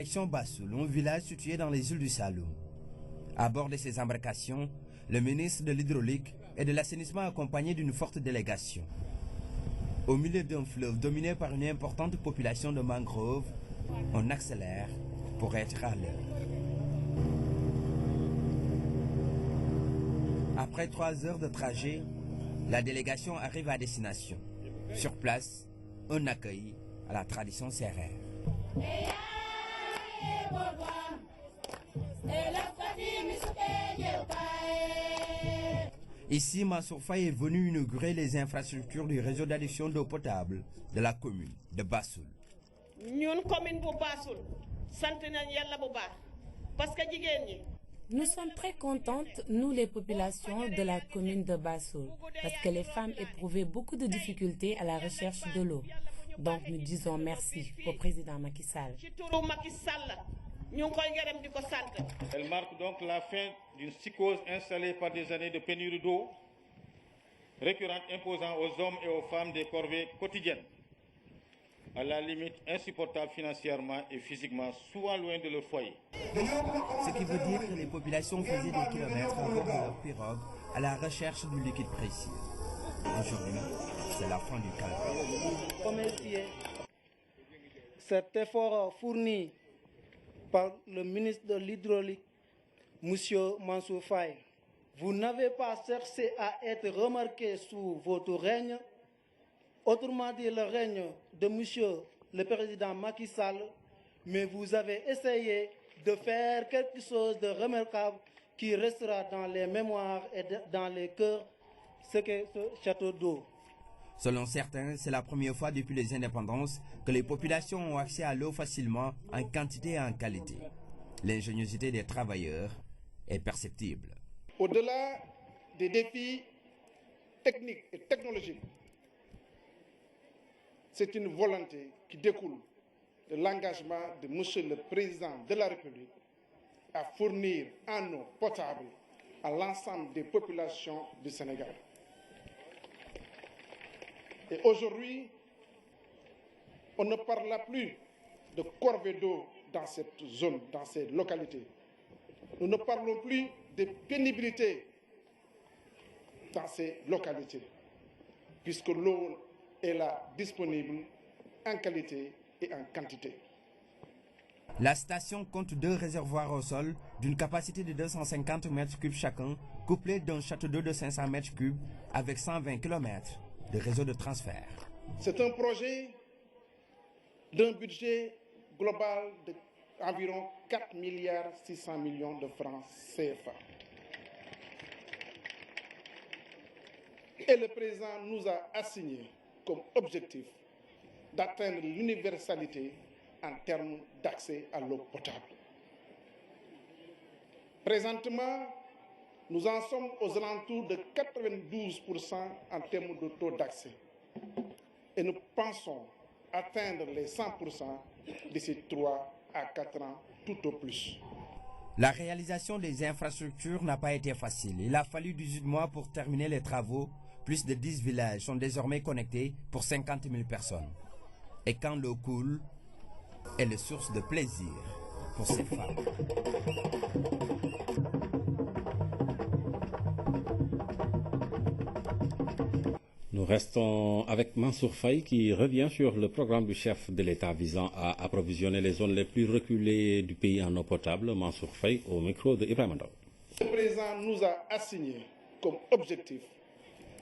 Direction Bassoul, un village situé dans les îles du Saloum. À bord de ces embarcations, le ministre de l'Hydraulique et de l'Assainissement accompagné d'une forte délégation. Au milieu d'un fleuve dominé par une importante population de mangroves, on accélère pour être à l'heure. Après 3 heures de trajet, la délégation arrive à destination. Sur place, un accueil à la tradition sérère. Ici, Mansour Faye est venu inaugurer les infrastructures du réseau d'adduction d'eau potable de la commune de Bassoul. Nous sommes très contentes, nous les populations de la commune de Bassoul, parce que les femmes éprouvaient beaucoup de difficultés à la recherche de l'eau. Donc nous disons merci au président Macky Sall. Elle marque donc la fin d'une psychose installée par des années de pénurie d'eau, récurrente imposant aux hommes et aux femmes des corvées quotidiennes, à la limite insupportable financièrement et physiquement, souvent loin de leur foyer. Ce qui veut dire que les populations faisaient des kilomètres à bord de leur pirogue à la recherche du liquide précieux. Aujourd'hui, c'est la fin du calvaire. Cet effort fourni par le ministre de l'Hydraulique, M. Mansour Faye, vous n'avez pas cherché à être remarqué sous votre règne, autrement dit le règne de M. le président Macky Sall, mais vous avez essayé de faire quelque chose de remarquable qui restera dans les mémoires et dans les cœurs, ce qu'est ce château d'eau. Selon certains, c'est la première fois depuis les indépendances que les populations ont accès à l'eau facilement, en quantité et en qualité. L'ingéniosité des travailleurs est perceptible. Au-delà des défis techniques et technologiques, c'est une volonté qui découle de l'engagement de M. le Président de la République à fournir en eau potable à l'ensemble des populations du Sénégal. Et aujourd'hui, on ne parle plus de corvée d'eau dans cette zone, dans ces localités. Nous ne parlons plus de pénibilité dans ces localités, puisque l'eau est là disponible en qualité et en quantité. La station compte 2 réservoirs au sol d'une capacité de 250 m3 chacun, couplés d'un château d'eau de 500 m3 avec 120 km de réseau de transfert. C'est un projet d'un budget global d'environ 4 milliards 600 millions de francs CFA. Et le président nous a assigné comme objectif d'atteindre l'universalité en termes d'accès à l'eau potable. Présentement, nous en sommes aux alentours de 92% en termes de taux d'accès. Et nous pensons atteindre les 100% d'ici 3 à 4 ans, tout au plus. La réalisation des infrastructures n'a pas été facile. Il a fallu 18 mois pour terminer les travaux. Plus de 10 villages sont désormais connectés pour 50 000 personnes. Et quand l'eau coule, elle est source de plaisir pour ces femmes. Nous restons avec Mansour Faye qui revient sur le programme du chef de l'État visant à approvisionner les zones les plus reculées du pays en eau potable. Mansour Faye au micro de Ibrahima Ndaw. Le président nous a assigné comme objectif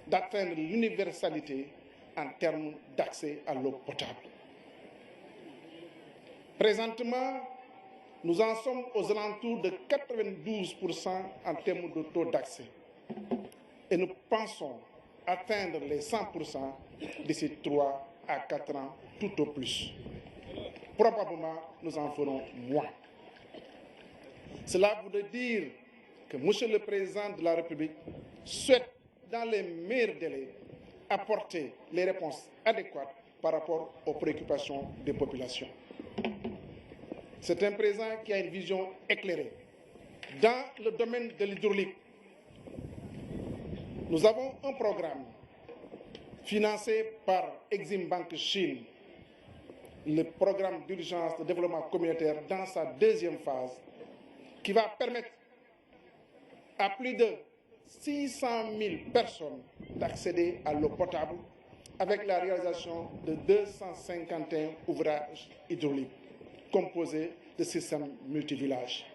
d'atteindre l'universalité en termes d'accès à l'eau potable. Présentement, nous en sommes aux alentours de 92% en termes de taux d'accès. Et nous pensons atteindre les 100% d'ici 3 à 4 ans, tout au plus. Probablement, nous en ferons moins. Cela voudrait dire que M. le Président de la République souhaite, dans les meilleurs délais, apporter les réponses adéquates par rapport aux préoccupations des populations. C'est un président qui a une vision éclairée. Dans le domaine de l'hydraulique, nous avons un programme financé par Exim Bank Chine le programme d'urgence de développement communautaire dans sa deuxième phase, qui va permettre à plus de 600 000 personnes d'accéder à l'eau potable avec la réalisation de 251 ouvrages hydrauliques composés de systèmes multivillages.